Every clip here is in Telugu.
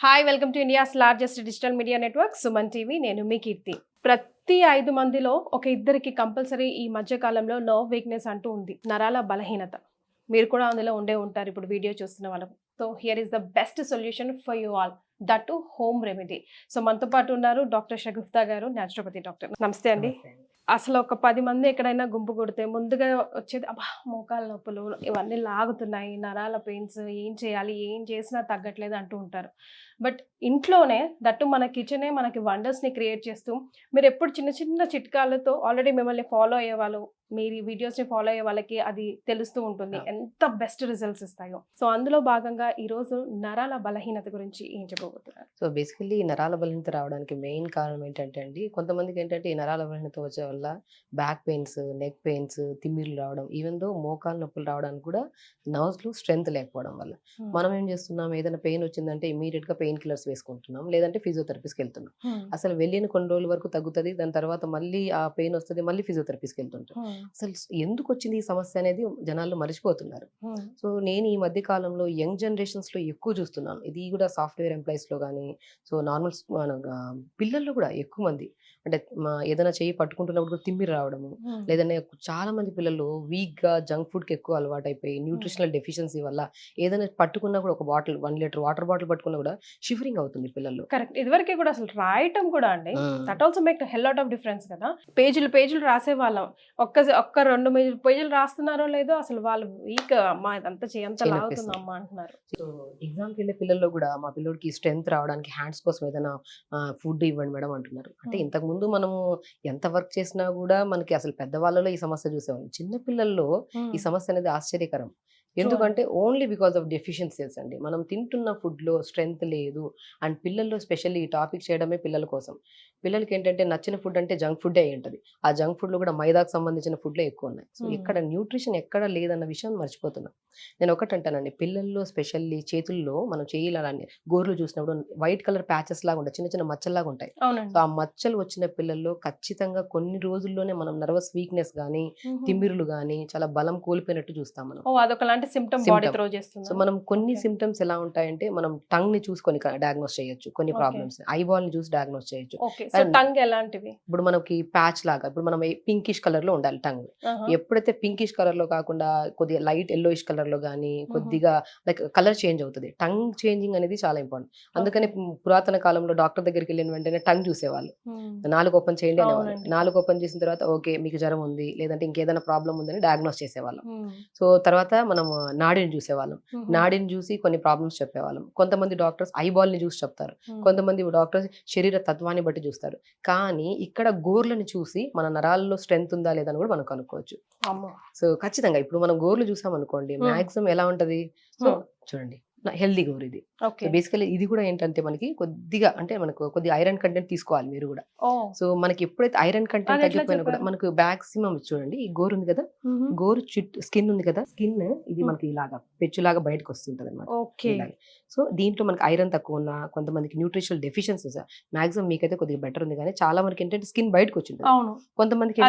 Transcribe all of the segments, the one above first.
Hi welcome to India's largest digital media network Suman TV. నేను మీ కీర్తి. ప్రతి 5 మందిలో ఒక ఇద్దరికి కంపల్సరీ ఈ మధ్య కాలంలో నర్వ్ వీక్నెస్ అంటూ ఉంది, నరాల బలహీనత. మీరు కూడా అందులో ఉండే ఉంటారు ఇప్పుడు వీడియో చూస్తున్న వాళ్ళకు. So here is the best solution for you all, that to home remedy. So మనతో పాటు ఉన్నారు డాక్టర్ షగుఫ్తా గారు, న్యాచురోపతి డాక్టర్. నమస్తే అండి. అసలు ఒక 10 మంది ఎక్కడైనా గుంపు కొడితే ముందుగా వచ్చేది అబ్బా మోకాళ్ళ నొప్పులు, ఇవన్నీ లాగుతున్నాయి, నరాల పెయిన్స్, ఏం చేయాలి, ఏం చేసినా తగ్గట్లేదు అంటూ ఉంటారు. బట్ ఇంట్లోనే దట్టు మన కిచెనే మనకి వండర్స్ని క్రియేట్ చేస్తూ, మీరు ఎప్పుడు చిన్న చిన్న చిట్కాలతో ఆల్రెడీ మిమ్మల్ని ఫాలో అయ్యేవాళ్ళు, మీరు ఈ వీడియోస్ని ఫాలో అయ్యే వాళ్ళకి అది తెలుస్తూ ఉంటుంది ఎంత బెస్ట్ రిజల్ట్స్ ఇస్తాయో. సో అందులో భాగంగా ఈరోజు నరాల బలహీనత గురించి ఏం చెప్పబోతున్నారు? సో బేసికల్లీ ఈ నరాల బలహీనత రావడానికి మెయిన్ కారణం ఏంటంటే అండి, కొంతమందికి ఏంటంటే ఈ నరాల బలహీనత వచ్చే వల్ల బ్యాక్ పెయిన్స్, నెక్ పెయిన్స్, తిమ్మిర్లు రావడం, ఈవెన్ దో మోకాలు నొప్పులు రావడానికి కూడా నర్వ్స్లో స్ట్రెంత్ లేకపోవడం వల్ల. మనం ఏం చేస్తున్నాం, ఏదైనా పెయిన్ వచ్చిందంటే ఇమీడియట్గా పెయిన్ కిల్లర్స్ వేసుకుంటున్నాం, లేదంటే ఫిజియోథెరపీస్కి వెళ్తున్నాం. అసలు వెళ్ళిన కొన్ని రోజుల వరకు తగ్గుతుంది, దాని తర్వాత మళ్ళీ ఆ పెయిన్ వస్తుంది, మళ్ళీ ఫిజియోథెరపీస్కి వెళ్తుంటాం. అసలు ఎందుకు వచ్చింది ఈ సమస్య అనేది జనాలు మర్చిపోతున్నారు. సో నేను ఈ మధ్య కాలంలో యంగ్ జనరేషన్స్ లో ఎక్కువ చూస్తున్నాను. ఇది కూడా సాఫ్ట్వేర్ ఎంప్లాయీస్ లో కానీ, సో నార్మల్ పిల్లల్లో కూడా ఎక్కువ మంది అంటే ఏదైనా చెయ్యి పట్టుకుంటున్నప్పుడు కూడా తిమ్మిరి రావడము, లేదంటే చాలా మంది పిల్లలు వీక్ గా జంక్ ఫుడ్ కి ఎక్కువ అలవాటు అయిపోయి న్యూట్రిషనల్ డెఫిషియన్సీ వల్ల ఏదైనా పట్టుకున్నా కూడా ఒక బాటిల్ 1 లీటర్ వాటర్ బాటిల్ పట్టుకున్నా కూడా షివరింగ్ అవుతుంది పిల్లలు. కరెక్ట్. ఇదివరకే కూడా అసలు రాయటం కూడా అండి, that also make hell lot of difference కదా. పేజీలు రాసే వాళ్ళం, ఒక్క 2 పేజీలు రాస్తున్నారో లేదో అసలు వాళ్ళు వీక్, అమ్మా ఇదంతా చేయంతా లాగుతుందమ్మా అంటున్నారు. సో ఎగ్జామ్కి వెళ్ళే పిల్లల్లో కూడా మా పిల్లడికి స్ట్రెంత్ రావడానికి హ్యాండ్స్ కోసం ఏదైనా ఫుడ్ ఇవ్వండి మేడం అంటున్నారు. అంటే ఇంతకు ముందు మనము ఎంత వర్క్ చేసినా కూడా మనకి అసలు పెద్దవాళ్ళలో ఈ సమస్య చూసేవాళ్ళం, చిన్న పిల్లల్లో ఈ సమస్య అనేది ఆశ్చర్యకరం. ఎందుకంటే ఓన్లీ బికాస్ ఆఫ్ డెఫిషియన్సీస్ అండి. మనం తింటున్న ఫుడ్లో స్ట్రెంత్ లేదు. అండ్ పిల్లల్లో స్పెషల్లీ ఈ టాపిక్ చేయడమే పిల్లల కోసం. పిల్లలకి ఏంటంటే నచ్చిన ఫుడ్ అంటే జంక్ ఫుడ్ అయి ఉంటుంది. ఆ జంక్ ఫుడ్లో కూడా మైదాకు సంబంధించిన ఫుడ్లే ఎక్కువ ఉన్నాయి. సో ఇక్కడ న్యూట్రిషన్ ఎక్కడ లేదన్న విషయం మర్చిపోతున్నాం. నేను ఒకటి అంటానండి, పిల్లల్లో స్పెషల్లీ చేతుల్లో మనం చేయాలని గోర్లు చూసినప్పుడు వైట్ కలర్ ప్యాచెస్ లాగా ఉంటాయి, చిన్న చిన్న మచ్చల్లాగా ఉంటాయి. సో ఆ మచ్చలు వచ్చిన పిల్లల్లో ఖచ్చితంగా కొన్ని రోజుల్లోనే మనం నర్వస్ వీక్నెస్ కానీ, తిమ్మిరులు కానీ, చాలా బలం కోల్పోయినట్టు చూస్తాం మనం. సో మనం కొన్ని సిమ్టమ్స్ ఎలా ఉంటాయంటే, మనం టంగ్ ని చూసుకొని డయాగ్నోస్ చేయొచ్చు, కొన్ని ప్రాబ్లమ్స్ ఐబాల్ ని చూసి డయాగ్నోస్ చేయొచ్చు. టంగ్ ఎలాంటివి? ఇప్పుడు మనకి ప్యాచ్ లాగా, ఇప్పుడు మనం పింకిష్ కలర్ లో ఉండాలి టంగ్. ఎప్పుడైతే పింకిష్ కలర్ లో కాకుండా కొద్దిగా లైట్ ఎల్లోయిష్ కలర్ లో గానీ, కొద్దిగా లైక్ కలర్ చేంజ్ అవుతుంది. టంగ్ చేంజింగ్ అనేది చాలా ఇంపార్టెంట్. అందుకని పురాతన కాలంలో డాక్టర్ దగ్గరికి వెళ్ళిన వెంటనే టంగ్ చూసేవాళ్ళు, నాలుగు ఓపెన్ చేయండి అనేవాళ్ళు. నాలుగు ఓపెన్ చేసిన తర్వాత ఓకే మీకు జ్వరం ఉంది, లేదంటే ఇంకేదైనా ప్రాబ్లం ఉందని డయాగ్నోస్ చేసేవాళ్ళం. సో తర్వాత మనం నాడిని చూసేవాళ్ళం, నాడిని చూసి కొన్ని ప్రాబ్లమ్స్ చెప్పేవాళ్ళం. కొంతమంది డాక్టర్స్ ఐబాల్ ని చూసి చెప్తారు, కొంతమంది డాక్టర్స్ శరీర తత్వాన్ని బట్టి చూస్తారు. కానీ ఇక్కడ గోర్లను చూసి మన నరాల్లో స్ట్రెంత్ ఉందా లేదని కూడా మనం కనుక్కోవచ్చు. సో ఖచ్చితంగా ఇప్పుడు మనం గోర్లు చూసాం అనుకోండి, మాక్సిమం ఎలా ఉంటది, సో చూడండి హెల్దీ గోర్ ఇది. బేసికలీ ఇది కూడా ఏంటంటే మనకి కొద్దిగా అంటే మనకు కొద్దిగా ఐరన్ కంటెంట్ తీసుకోవాలి మీరు కూడా. సో మనకి ఎప్పుడైతే ఐరన్ కంటెంట్ తగ్గిపోయినా కూడా మనకు మాక్సిమం చూడండి, ఈ గోరు ఉంది కదా, గోరు స్కిన్ ఉంది కదా, స్కిన్ ఇది మనకి ఇలాగా పెచ్చులాగా బయటకు వస్తుంటది అనమాట. సో దీంట్లో మనకి ఐరన్ తక్కువ ఉన్నా, కొంతమందికి న్యూట్రిషనల్ డెఫిషియన్సీస్ మాక్సిమం మీకైతే కొద్దిగా బెటర్ ఉంది, కానీ చాలా మనకి ఏంటంటే స్కిన్ బయటకు వచ్చింది. కొంతమందికి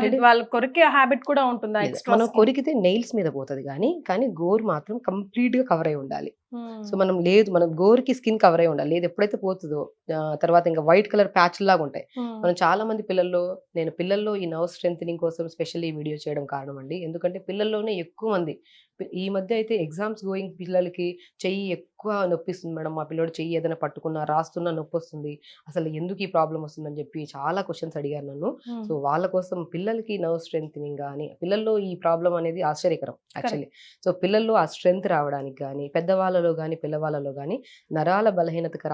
కొరికే హ్యాబిట్ కూడా ఉంటుంది, మనం కొరికితే నెయిల్స్ మీద పోతుంది, కానీ గోరు మాత్రం కంప్లీట్ గా కవర్ అయి ఉండాలి. సో మనం లేదు, మనం గోరుకి స్కిన్ కవర్ అయి ఉండాలి. లేదు ఎప్పుడైతే పోతుందో తర్వాత ఇంకా వైట్ కలర్ ప్యాచ్ లాగా ఉంటాయి. మనం చాలా మంది పిల్లల్లో ఈ నర్వ్ స్ట్రెంథనింగ్ కోసం స్పెషల్లీ ఈ వీడియో చేయడం కారణం అండి. ఎందుకంటే పిల్లల్లోనే ఎక్కువ మంది ఈ మధ్య అయితే ఎగ్జామ్స్ గోయింగ్ పిల్లలకి చెయ్యి ఎక్కువ నొప్పిస్తుంది మేడం, మా పిల్లడు చెయ్యి ఏదైనా పట్టుకున్నా రాస్తున్నా నొప్పి వస్తుంది, అసలు ఎందుకు ఈ ప్రాబ్లం వస్తుందని చెప్పి చాలా క్వశ్చన్స్ అడిగారు నన్ను. సో వాళ్ళ కోసం పిల్లలకి నర్వ్ స్ట్రెంథనింగ్ కానీ, పిల్లల్లో ఈ ప్రాబ్లం అనేది ఆశ్చర్యకరం యాక్చువల్లీ. సో పిల్లల్లో ఆ స్ట్రెంత్ రావడానికి కానీ, పెద్దవాళ్ళలో కానీ పిల్లవాళ్ళలో కానీ నరాల బలహీనతకు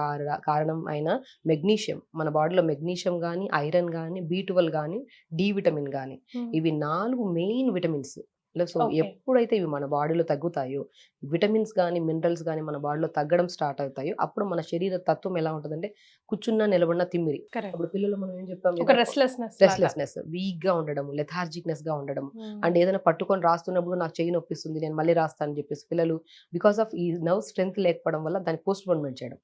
కారణం అయిన మెగ్నీషియం, మన బాడీలో మెగ్నీషియం కానీ, ఐరన్ కానీ, B12 కానీ, డి విటమిన్ కానీ, ఇవి 4 మెయిన్ విటమిన్స్. సో ఎప్పుడైతే ఇవి మన బాడీలో తగ్గుతాయో, విటమిన్స్ కానీ మినరల్స్ కానీ మన బాడీలో తగ్గడం స్టార్ట్ అవుతాయో, అప్పుడు మన శరీర తత్వం ఎలా ఉంటుందంటే కూర్చున్నా నిలబడిన తిమ్మిరి. అప్పుడు పిల్లలు మనం ఏం చెప్తాం, రెస్ట్లెస్నెస్, వీక్ గా ఉండడం, లెథార్జిక్నెస్ గా ఉండడం, అండ్ ఏదైనా పట్టుకొని రాస్తున్నప్పుడు నాకు చెయ్యి నొప్పిస్తుంది నేను మళ్ళీ రాస్తానని చెప్పేసి పిల్లలు బికాస్ ఆఫ్ ఈ నర్వ్ స్ట్రెంత్ లేకపోవడం వల్ల దాన్ని పోస్ట్ పోన్మెంట్ చేయడం.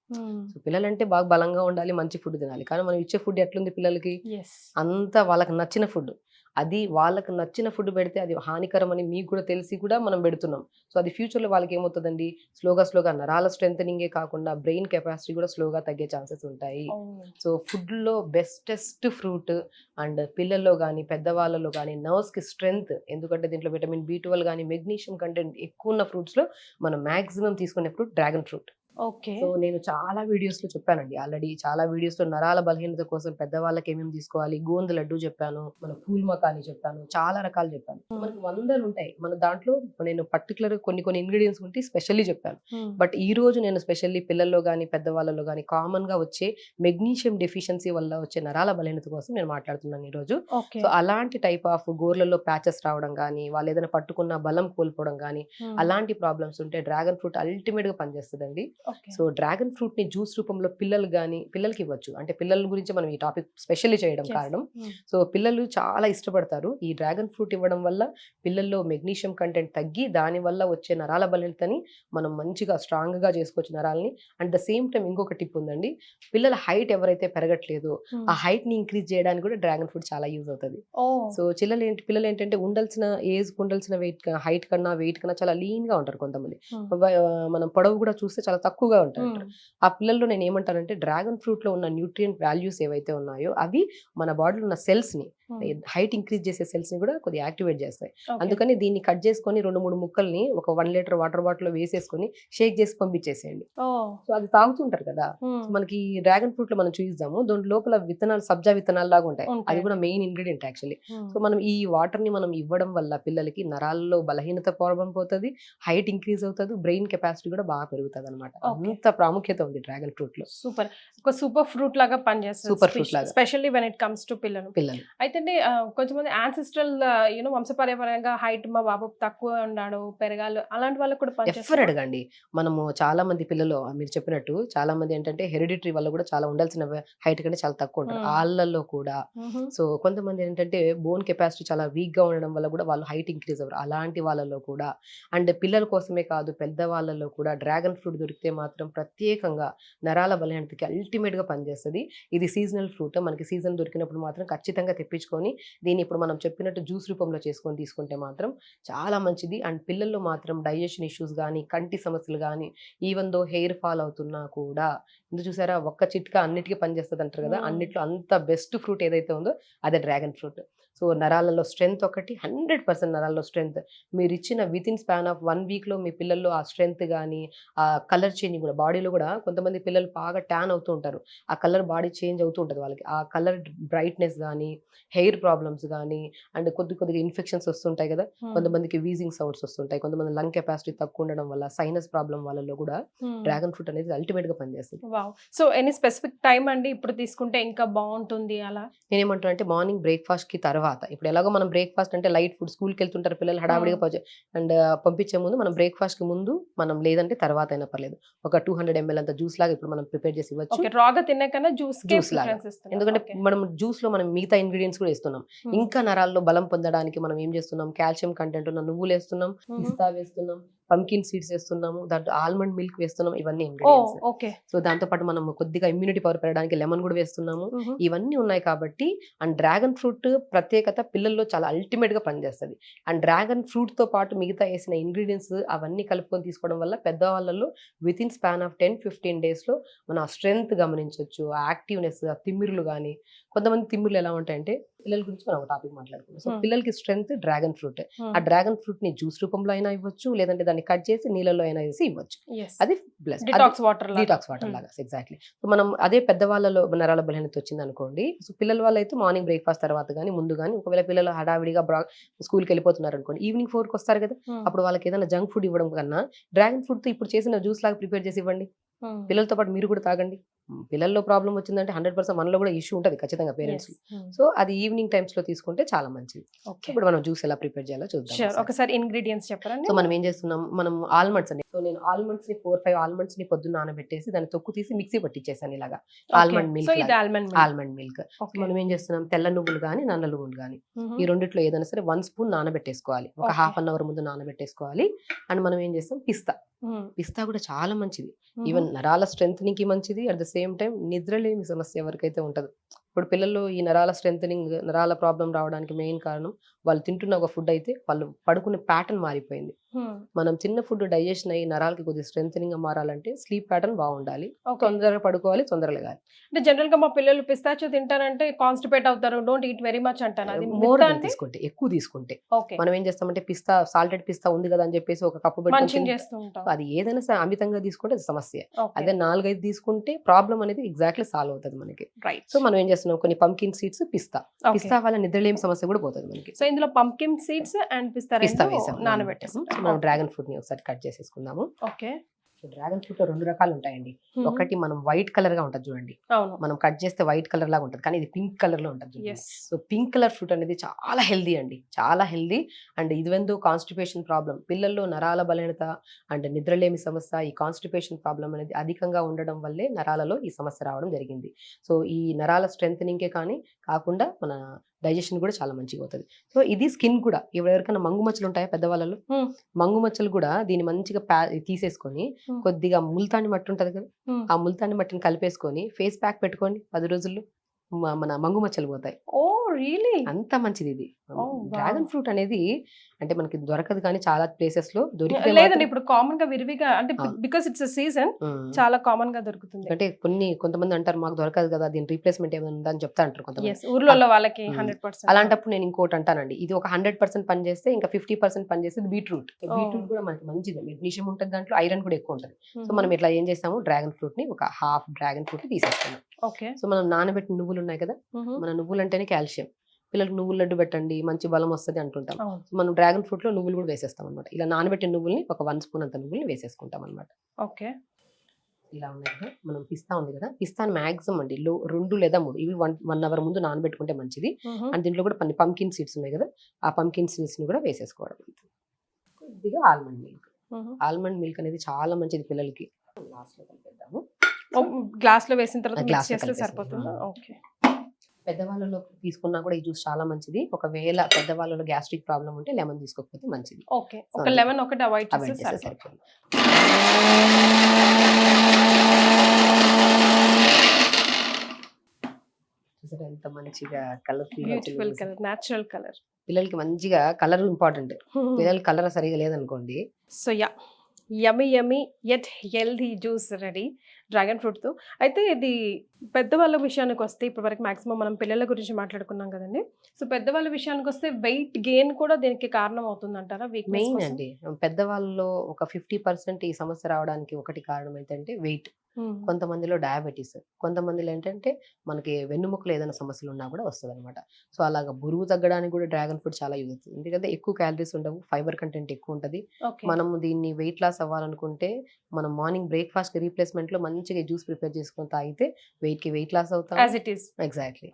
సో పిల్లలంటే బాగా బలంగా ఉండాలి, మంచి ఫుడ్ తినాలి, కానీ మనం ఇచ్చే ఫుడ్ ఎట్లుంది పిల్లలకి, అంతా వాళ్ళకి నచ్చిన ఫుడ్. అది వాళ్ళకి నచ్చిన ఫుడ్ పెడితే అది హానికరం అని మీకు కూడా తెలిసి కూడా మనం పెడుతున్నాం. సో అది ఫ్యూచర్లో వాళ్ళకి ఏమవుతుందండి, స్లోగా నరాల స్ట్రెంథనింగే కాకుండా బ్రెయిన్ కెపాసిటీ కూడా స్లోగా తగ్గే ఛాన్సెస్ ఉంటాయి. సో ఫుడ్లో బెస్టెస్ట్ ఫ్రూట్ అండ్ పిల్లల్లో కానీ పెద్దవాళ్ళలో కానీ నర్వ్స్కి స్ట్రెంగ్త్, ఎందుకంటే దీంట్లో విటమిన్ B12 కానీ మెగ్నీషియం కంటెంట్ ఎక్కువ ఉన్న ఫ్రూట్స్లో మనం మ్యాక్సిమం తీసుకునే fruit dragon fruit. Okay. So నేను చాలా వీడియోస్ లో చెప్పానండి, ఆల్రెడీ చాలా వీడియోస్ లో నరాల బలహీనత కోసం పెద్దవాళ్ళకి ఏమేమి తీసుకోవాలి, గోంద లడ్డు చెప్పాను, మన పూల్ మకాని చెప్పాను, చాలా రకాలు చెప్పాను. మనకి వందలు ఉంటాయి, మన దాంట్లో నేను పర్టికులర్ కొన్ని ఇంగ్రీడియంట్స్ ఉంటే స్పెషల్లీ చెప్పాను. బట్ ఈ రోజు నేను స్పెషల్లీ పిల్లల్లో కానీ పెద్దవాళ్ళలో కానీ కామన్ గా వచ్చే మెగ్నీషియం డెఫిషియన్సీ వల్ల వచ్చే నరాల బలహీనత కోసం నేను మాట్లాడుతున్నాను ఈ రోజు. సో అలాంటి టైప్ ఆఫ్ గోర్లలో ప్యాచెస్ రావడం కానీ, వాళ్ళు ఏదైనా పట్టుకున్న బలం కోల్పోవడం కానీ, అలాంటి ప్రాబ్లమ్స్ ఉంటే డ్రాగన్ ఫ్రూట్ అల్టిమేట్ గా పనిచేస్తుందండి. సో డ్రాగన్ ఫ్రూట్ ని జ్యూస్ రూపంలో పిల్లలకి ఇవ్వచ్చు. అంటే పిల్లల గురించి మనం ఈ టాపిక్ స్పెషల్లీ చేయడం కారణం, సో పిల్లలు చాలా ఇష్టపడతారు. ఈ డ్రాగన్ ఫ్రూట్ ఇవ్వడం వల్ల పిల్లల్లో మెగ్నీషియం కంటెంట్ తగ్గి దాని వల్ల వచ్చే నరాల బలహీనతని మనం మంచిగా స్ట్రాంగ్ గా చేసుకోవచ్చు నరాలని. అండ్ ద సేమ్ టైం ఇంకొక టిప్ ఉందండి, పిల్లల హైట్ ఎవరైతే పెరగట్లేదో ఆ హైట్ ని ఇంక్రీజ్ చేయడానికి కూడా డ్రాగన్ ఫ్రూట్ చాలా యూజ్ అవుతుంది. సో పిల్లలు ఏంటంటే ఉండాల్సిన వెయిట్ హైట్ కన్నా వెయిట్ కన్నా చాలా లీన్ గా ఉంటారు కొంతమంది. మనం పొడవు కూడా చూస్తే చాలా తక్కువగా ఉంటారు. ఆ పిల్లల్లో నేను ఏమంటానంటే డ్రాగన్ ఫ్రూట్ లో ఉన్న న్యూట్రియంట్ వాల్యూస్ ఏవైతే ఉన్నాయో అవి మన బాడీలో ఉన్న సెల్స్ ని, హైట్ ఇంక్రీజ్ చేసే సెల్స్ ని కూడా కొద్దిగా యాక్టివేట్ చేస్తాయి. అందుకని దీన్ని కట్ చేసుకొని 2-3 ముక్కల్ని ఒక 1 లీటర్ వాటర్ బాటిల్ లో వేసేసుకొని షేక్ చేసి పంపించేసేయండి. సో అది తాగుతుంటారు కదా, మనకి డ్రాగన్ ఫ్రూట్ లో మనం చూద్దాము, దాని లోపల విత్తనాలు సబ్జా విత్తనాలు లాగా ఉంటాయి, అది కూడా మెయిన్ ఇంగ్రీడియంట్ యాక్చువల్లీ. సో మనం ఈ వాటర్ ని మనం ఇవ్వడం వల్ల పిల్లలకి నరాల్లో బలహీనత ప్రాబ్లం పోతుంది, హైట్ ఇంక్రీజ్ అవుతుంది, బ్రెయిన్ కెపాసిటీ కూడా బాగా పెరుగుతుంది అనమాట. అంత ప్రాముఖ్యత ఉంది డ్రాగన్ ఫ్రూట్ లో. సూపర్ ఫ్రూట్ లాగా పనిచేస్తుంది, సూపర్ ఫ్రూట్ లాగా, specially when it comes to పిల్లలు. అయితే కొంతమంది యాన్సిస్ట్రల్ వంశపారంపర్యంగా హైట్ మా బాబు తక్కువ ఉన్నాడు పెరగాలి అలాంటి వాళ్ళకి కూడా ఎవరు అడగండి. మనము చాలా మంది పిల్లలు మీరు చెప్పినట్టు చాలా మంది ఏంటంటే హెరిడిటరీ వల్ల కూడా చాలా ఉండాల్సిన హైట్ కంటే చాలా తక్కువ ఉంటారు వాళ్ళల్లో కూడా. సో కొంతమంది ఏంటంటే బోన్ కెపాసిటీ చాలా వీక్ గా ఉండడం వల్ల కూడా వాళ్ళు హైట్ ఇంక్రీజ్ అవ్వరు, అలాంటి వాళ్ళలో కూడా. అండ్ పిల్లల కోసమే కాదు పెద్ద వాళ్ళలో కూడా డ్రాగన్ ఫ్రూట్ దొరికితే మాత్రం ప్రత్యేకంగా నరాల బలహీనతకి అల్టిమేట్ గా పనిచేస్తుంది. ఇది సీజనల్ ఫ్రూట్, మనకి సీజన్ దొరికినప్పుడు మాత్రం ఖచ్చితంగా తెప్పించుకొని దీన్ని ఇప్పుడు మనం చెప్పినట్టు జ్యూస్ రూపంలో చేసుకొని తీసుకుంటే మాత్రం చాలా మంచిది. అండ్ పిల్లల్లో మాత్రం డైజెషన్ ఇష్యూస్ కానీ, కంటి సమస్యలు కానీ, ఈవెన్ దో హెయిర్ ఫాల్ అవుతున్నా కూడా, ఎందుకు చూసారా ఒక్క చిట్కా అన్నిటికీ పనిచేస్తుంది అంటారు కదా, అన్నిట్లో అంత బెస్ట్ ఫ్రూట్ ఏదైతే ఉందో అదే డ్రాగన్ ఫ్రూట్. సో నరాలలో స్ట్రెంగ్త్ ఒకటి 100% నరాల్లో స్ట్రెంగ్త్ మీరు ఇచ్చిన with in span of 1 week లో మీ పిల్లల్లో ఆ స్ట్రెంగ్త్ కానీ, ఆ కలర్ చేంజ్ కూడా, బాడీలో కూడా కొంతమంది పిల్లలు బాగా ట్యాన్ అవుతూ ఉంటారు, ఆ కలర్ బాడీ చేంజ్ అవుతూ ఉంటుంది వాళ్ళకి, ఆ కలర్ బ్రైట్నెస్ కానీ, హెయిర్ ప్రాబ్లమ్స్ కానీ, అండ్ కొద్దిగా ఇన్ఫెక్షన్స్ వస్తుంటాయి కదా, కొంతమందికి వీజింగ్ సౌండ్స్ వస్తుంటాయి, కొంతమంది లంగ్ కెపాసిటీ తక్కువ ఉండడం వల్ల సైనస్ ప్రాబ్లం వాళ్ళలో కూడా డ్రాగన్ ఫ్రూట్ అనేది అల్టిమేట్ గా పనిచేస్తుంది. సో ఎనీ స్పెసిఫిక్ టైం అండి ఇప్పుడు తీసుకుంటే ఇంకా బాగుంటుంది అలా? నేనేమంటాను అంటే మార్నింగ్ బ్రేక్ఫాస్ట్ కి తర్వాత, ఇప్పుడు ఎలాగో మనం బ్రేక్ఫాస్ట్ అంటే లైట్ ఫుడ్, స్కూల్కి వెళ్తుంటారు పిల్లలు హడావిడిగా అండ్ పంపించే ముందు మనం బ్రేక్ఫాస్ట్ కి ముందు మనం, లేదంటే తర్వాత అయినా పర్లేదు, ఒక 200 ml అంత జ్యూస్ లాగా ఇప్పుడు మనం ప్రిపేర్ చేసి ఇవ్వచ్చు. రాగా తిన్నాకన్నా జ్యూస్ లాగా, ఎందుకంటే మనం జ్యూస్ లో మనం మిగతా ఇంగ్రీడియంట్స్ కూడా ఇస్తున్నాం. ఇంకా నరాల్లో బలం పొందడానికి మనం ఏం చేస్తున్నాం, కాల్షియం కంటెంట్ ఉన్న నువ్వులు వేస్తున్నాం, పిస్తా వేస్తున్నాం, పంకిన్ సీడ్స్ వేస్తున్నాము, దాంట్లో ఆల్మండ్ మిల్క్ వేస్తున్నాం, ఇవన్నీ ఇంగ్రీడియంట్స్. సో దాంతో పాటు మనం కొద్దిగా ఇమ్యూనిటీ పవర్ పెరగడానికి లెమన్ కూడా వేస్తున్నాము. ఇవన్నీ ఉన్నాయి కాబట్టి, అండ్ డ్రాగన్ ఫ్రూట్ ప్రత్యేకత పిల్లల్లో చాలా అల్టిమేట్ గా పనిచేస్తుంది. అండ్ డ్రాగన్ ఫ్రూట్ తో పాటు మిగతా వేసిన ఇంగ్రీడియంట్స్ అవన్నీ కలుపుకొని తీసుకోవడం వల్ల పెద్దవాళ్ళలో within span of 10-15 days లో మన స్ట్రెంగ్త్ గమనించవచ్చు, యాక్టివ్నెస్, తిమ్మిర్లు కానీ, కొంతమంది తిమ్మిర్లు ఎలా ఉంటాయంటే, పిల్లల గురించి మనం ఒక టాపిక్ మాట్లాడుకున్నాం. సో పిల్లలకి స్ట్రెంగ్త్ డ్రాగన్ ఫ్రూట్, ఆ డ్రాగన్ ఫ్రూట్ ని జ్యూస్ రూపంలో అయినా ఇవ్వచ్చు, లేదంటే దాన్ని కట్ చేసి నీళ్ళలో అయినా వేసి ఇవ్వచ్చు. అది డిటాక్స్ వాటర్ లాగా ఎగ్జాక్ట్లీ. సో మనం అదే పెద్దవాళ్ళలో నరాల బలహీనత వచ్చింది అనుకోండి, సో పిల్లల వాళ్ళు అయితే మార్నింగ్ బ్రేక్ఫాస్ట్ తర్వాత కానీ ముందు కానీ, ఒకవేళ పిల్లలు హడావిడిగా స్కూల్కి వెళ్ళిపోతున్నారు అనుకోండి, ఈవినింగ్ 4కి వస్తారు కదా, అప్పుడు వాళ్ళకి ఏదైనా జంక్ ఫుడ్ ఇవ్వడం కన్నా డ్రాగన్ ఫ్రూట్ తో ఇప్పుడు చేసిన జ్యూస్ లాగా ప్రిపేర్ చేసి ఇవ్వండి, పిల్లలతో పాటు మీరు కూడా తాగండి. పిల్లల్లో ప్రాబ్లం వచ్చిందంటే 100% మనలో కూడా ఇష్యూ ఉంటుంది ఖచ్చితంగా పేరెంట్స్. సో అది ఈవినింగ్ టైమ్స్ లో తీసుకుంటే చాలా మంచిది. ఇప్పుడు మనం జ్యూస్ ఎలా ప్రిపేర్ చేయాలో చూద్దాం. ఒకసారి ఇంగ్రీడియంట్స్ చెప్పండి. సో మనం ఏం చేస్తున్నాం, మనం ఆల్మండ్స్ అండి. సో నేను ఆల్మండ్స్ ని 4-5 ఆల్మండ్స్ ని పొద్దున్న నానబెట్టేసి దాన్ని తొక్కు తీసి మిక్సీ పట్టించేసాను ఇలాగా. Almond milk. మనం ఏం చేస్తున్నాం, తెల్ల నువ్వులు కానీ నల్ల నువ్వులు కానీ, ఈ రెండిట్లో ఏదైనా సరే 1 స్పూన్ నానబెట్టేసుకోవాలి, ఒక ½ an hour ముందు నానబెట్టేసుకోవాలి. అండ్ మనం ఏం చేస్తాం, పిస్తా కూడా చాలా మంచిది, ఈవెన్ నరాల స్ట్రెంగ్ కి మంచిది, అట్ ద సేమ్ టైం నిద్రలేమి సమస్య ఎవరికైతే ఉంటుందో ఇప్పుడు పిల్లల్లో ఈ నరాల స్ట్రెంథనింగ్, నరాల ప్రాబ్లం రావడానికి మెయిన్ కారణం వాళ్ళు తింటున్న ఒక ఫుడ్ అయితే వాళ్ళు పడుకునే ప్యాటర్న్ మారిపోయింది. మనం తిన్న ఫుడ్ డైజెషన్ అయ్యి నరాలకి కొద్దిగా స్ట్రెంథనింగ్ గా మారాలంటే స్లీప్ ప్యాటర్న్ బాగుండాలి, తొందరగా పడుకోవాలి, తొందరగా లేగాలి. అంటే జనరల్ గా మా పిల్లలు పిస్తాచో తింటారంటే కాన్స్టిపేట్ అవుతారు, డోంట్ ఈట్ వెరీ మచ్ అంటాను. అది మోర్ మిత్తా అంటే తీసుకుంటే, ఎక్కువ తీసుకుంటే ఓకే మనం ఏం చేస్తామంటే పిస్తా, సాల్టెడ్ పిస్తా ఉంది కదా అని చెప్పేసి ఒక కప్పు పెట్టుకొని మంచిగా తింటే చేస్తూ ఉంటాం. అది ఏదైనా సరే అమితంగా తీసుకుంటే అది సమస్య. ఓకే అదే 4-5 తీసుకుంటే ప్రాబ్లం అనేది ఎగ్జాక్ట్లీ సాల్వ్ అవుతుంది మనకి. రైట్. సో మనం ఏం చేస్తున్నాం, కొన్ని పంకిన్ సీడ్స్, పిస్తా పిస్తా వల్ల నిద్రలేమి సమస్య కూడా పోతుంది మనకి. సో ఇందులో పంకిన్ సీడ్స్ అండ్ పిస్తా పిస్తా రెండు వేసాం నానబెట్టేస్తాం. సో మనం డ్రాగన్ ఫ్రూట్ ని ఒకసారి కట్ చేసేసుకుందాము. ఓకే. సో డ్రాగన్ ఫ్రూట్ లో 2 రకాలు ఉంటాయండి. ఒకటి మనం వైట్ కలర్ గా ఉంటది చూడండి, అవును. మనం కట్ చేస్తే వైట్ కలర్ లాగా ఉంటది, కానీ ఇది పింక్ కలర్ లో ఉంటది. Yes. So pink colour fruit అనేది చాలా హెల్దీ అండి, చాలా హెల్దీ. అండ్ ఇదివెందు కాన్స్టిపేషన్ ప్రాబ్లం, పిల్లల్లో నరాల బలహీనత అండ్ నిద్రలేమి సమస్య, ఈ కాన్స్టిపేషన్ ప్రాబ్లం అనేది అధికంగా ఉండడం వల్లే నరాలలో ఈ సమస్య రావడం జరిగింది. సో ఈ నరాల స్ట్రెంథనింగే కానీ కాకుండా మన డైజెషన్ కూడా చాలా మంచిగా అవుతుంది. సో ఇది స్కిన్ కూడా, ఎవరికైనా మంగు మచ్చలు ఉంటాయా పెద్దవాళ్ళలో, మంగు మచ్చలు కూడా దీన్ని మంచిగా తీసేసుకొని కొద్దిగా ముల్తాని మట్టి ఉంటది కదా, ఆ ముల్తాని మట్టిని కలిపేసుకొని ఫేస్ ప్యాక్ పెట్టుకోండి, 10 రోజుల్లో మన మంగు మచ్చలు పోతాయి. Oh really? అంత మంచిది ఇది. Oh, wow. డ్రాగన్ ఫ్రూట్ అనేది అంటే మనకి దొరకదు, కానీ చాలా ప్లేసెస్ లో దొరికితే లేదండి, ఇప్పుడు కామన్ గా విరివిగా అంటే బికాస్ ఇట్స్ సీజన్ చాలా కామన్ గా దొరుకుతుంది. అంటే కొంతమంది అంటారు మాకు దొరకదు కదా, దీని రీప్లేస్మెంట్ ఏమైనా ఉందా అని చెప్తా అంటారు కొంతమంది. Yes, ఊర్లలో వాళ్ళకి 100%. అలాంటప్పుడు నేను ఇంకోటి అంటానండి, ఇది ఒక 100% పని చేస్తే ఇంకా 50% పని చేసేది బీట్రూట్. బీట్రూట్ కూడా మనకి మంచిది, మెగ్నీషియం ఉంటుంది దాంట్లో, ఐరన్ కూడా ఎక్కువ ఉంటుంది. సో మనం ఇట్లా ఏం చేస్తాము, డ్రాగన్ ఫ్రూట్ ని ఒక హాఫ్ డ్రాగన్ ఫ్రూట్ తీసేస్తున్నాం. ఓకే. సో మనం నానబెట్టిన నువ్వులు ఉన్నాయి కదా, మన నువ్వులు అంటేనే కాల్షియం, పిల్లలకు నువ్వులు లడ్డు పెట్టండి మంచి బలం వస్తుంది అంటుంటాం. సో మనం డ్రాగన్ ఫ్రూట్ లో నువ్వులు కూడా వేసేస్తాం అనమాట. ఇలా నానబెట్టిన నువ్వుల్ని ఒక 1 స్పూన్ అంత నువ్వుల్ని వేసేసుకుంటాం అనమాట. ఓకే. ఇలా ఉన్నాయి కదా, మనం పిస్తా ఉంది కదా, పిస్తాను మాక్సిమం అండి 2 లేదా 3 ఇవి 1 అవర్ ముందు నానబెట్టుకుంటే మంచిది. అండ్ దీంట్లో కూడా కొన్ని పంకిన్ సీడ్స్ ఉన్నాయి కదా, ఆ పంకిన్ సీడ్స్ ని కూడా వేసేసుకోవడం. కొద్దిగా ఆల్మండ్ మిల్క్ అనేది చాలా మంచిది పిల్లలకి. లాస్ట్ లో కలిపేద్దాము. గ్లాస్ లో వేసిన తర్వాత గ్లాస్ మిక్స్ చేస్తే సరిపోతుందా? ఓకే. పెద్దవాళ్ళలో తీసుకున్నా కూడా ఈ జ్యూస్ చాలా మంచిది. ఒకవేళ పెద్దవాళ్ళలో గ్యాస్ట్రిక్ ప్రాబ్లం ఉంటే లెమన్ తీసుకోకపోతే మంచిది. ఓకే. ఒక లెమన్ ఒకటి అవాయిడ్ చేస్తే చేస్తే సరిపోతుంది. చూసారా ఎంత మంచిగా colourful, beautiful colour, natural colour. పిల్లలకి మంచిగా కలర్ ఇంపార్టెంట్. పిల్లల కలర్ సరిగా లేదనుకోండి. So yummy yummy yet healthy juice ready dragon ఫ్రూట్తో. అయితే ఇది పెద్దవాళ్ళ విషయానికి వస్తే, ఇప్పటి వరకు మాక్సిమం మనం పిల్లల గురించి మాట్లాడుకున్నాం కదండి. సో పెద్దవాళ్ళ విషయానికి వస్తే వెయిట్ గెయిన్ కూడా దీనికి కారణం అవుతుంది అంటారా? మెయిన్ అండి, పెద్దవాళ్ళలో ఒక 50% ఈ సమస్య రావడానికి ఒకటి కారణం ఏంటంటే వెయిట్. కొంతమందిలో డయాబెటీస్, కొంతమందిలో ఏంటంటే మనకి వెన్నుముకలు ఏదైనా సమస్యలు ఉన్నా కూడా వస్తుంది అనమాట. సో అలాగా బరువు తగ్గడానికి కూడా డ్రాగన్ ఫ్రూట్ చాలా యూజ్ అవుతుంది, ఎందుకంటే ఎక్కువ క్యాలరీస్ ఉండవు, ఫైబర్ కంటెంట్ ఎక్కువ ఉంటుంది. మనం దీన్ని వెయిట్ లాస్ అవ్వాలనుకుంటే మనం మార్నింగ్ బ్రేక్ఫాస్ట్ కి రీప్లేస్మెంట్ లో మంచిగా జ్యూస్ ప్రిపేర్ చేసుకుని తాగితే వెయిట్ లాస్ అవుతాం. ఎగ్జాక్ట్లీ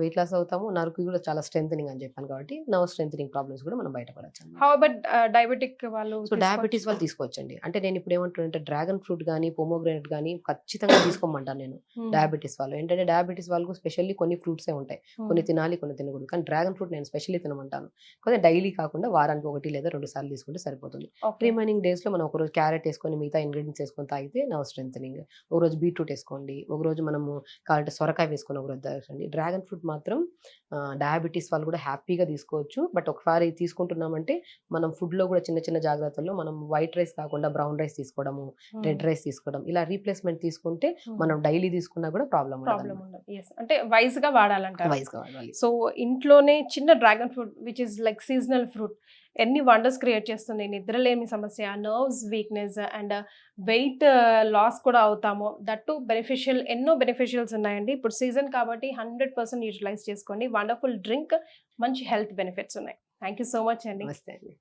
వెయిట్ లాస్ అవుతాము. నరుకు కూడా చాలా స్ట్రెంథనింగ్ అని చెప్పాను కాబట్టి నర్వ్ స్ట్రెంథనింగ్ ప్రాబ్లమ్స్ కూడా మనం బయటపడచ్చు. డయాబెటిక్ వాళ్ళు, సో డయాబెటీస్ వాళ్ళు తీసుకోవచ్చండి. అంటే నేను ఇప్పుడు ఏమంటున్నానంటే డ్రాగన్ ఫ్రూట్ కానీ పోమోగ్రానేట్ కానీ ఖచ్చితంగా తీసుకోమంటాను నేను. డయాబెటీస్ వాళ్ళు ఏంటంటే డయాబెటీస్ వాళ్ళకు స్పెషల్లీ కొన్ని ఫ్రూట్సే ఉంటాయి, కొన్ని తినాలి కొన్ని తినకూడదు. కానీ డ్రాగన్ ఫ్రూట్ నేను స్పెషల్లీ తినమంటాను. కొంచెం డైలీ కాకుండా వారానికి 1 లేదా 2 సార్లు తీసుకుంటే సరిపోతుంది. రిమైనింగ్ డేస్ లో మనం ఒకరోజు క్యారెట్ వేసుకొని మిగతా ఇంగ్రీడియంట్స్ వేసుకొని తాగితే నర్వ్ స్ట్రెంథనింగ్. ఒక రోజు బీట్రూట్ వేసుకోండి, ఒక రోజు మనము కావాలంటే సొరకాయ వేసుకొని ఒక రోజు తాగండి. డ్రాగన్ ఫ్రూట్ మాత్రం డయాబెటీస్ వాళ్ళు కూడా హ్యాపీగా తీసుకోవచ్చు. బట్ ఒకసారి తీసుకుంటున్నామంటే మనం ఫుడ్ లో కూడా చిన్న చిన్న జాగ్రత్తల్లో మనం వైట్ రైస్ కాకుండా బ్రౌన్ రైస్ తీసుకోవడము, రెడ్ రైస్ తీసుకోవడం, ఇలా రీప్లేస్మెంట్ తీసుకుంటే మనం డైలీ తీసుకున్నా కూడా ప్రాబ్లం ఉండదు. అంటే వైజ్ గా వాడాలంటారు. వైజ్ గా వాడాలి. సో ఇంట్లోనే చిన్న dragon fruit which is like seasonal fruit ఎన్ని వండర్స్ క్రియేట్ చేస్తుంది. నిద్రలేమి సమస్య, nerves weakness and weight loss కూడా అవుతాము. దట్టు బెనిఫిషియల్, ఎన్నో బెనిఫిషియల్స్ ఉన్నాయండి. ఇప్పుడు సీజన్ కాబట్టి 100% యూటిలైజ్ చేసుకోండి. వండర్ఫుల్ డ్రింక్, మంచి హెల్త్ బెనిఫిట్స్ ఉన్నాయి. థ్యాంక్ యూ సో మచ్ అండి. నమస్తే అండి.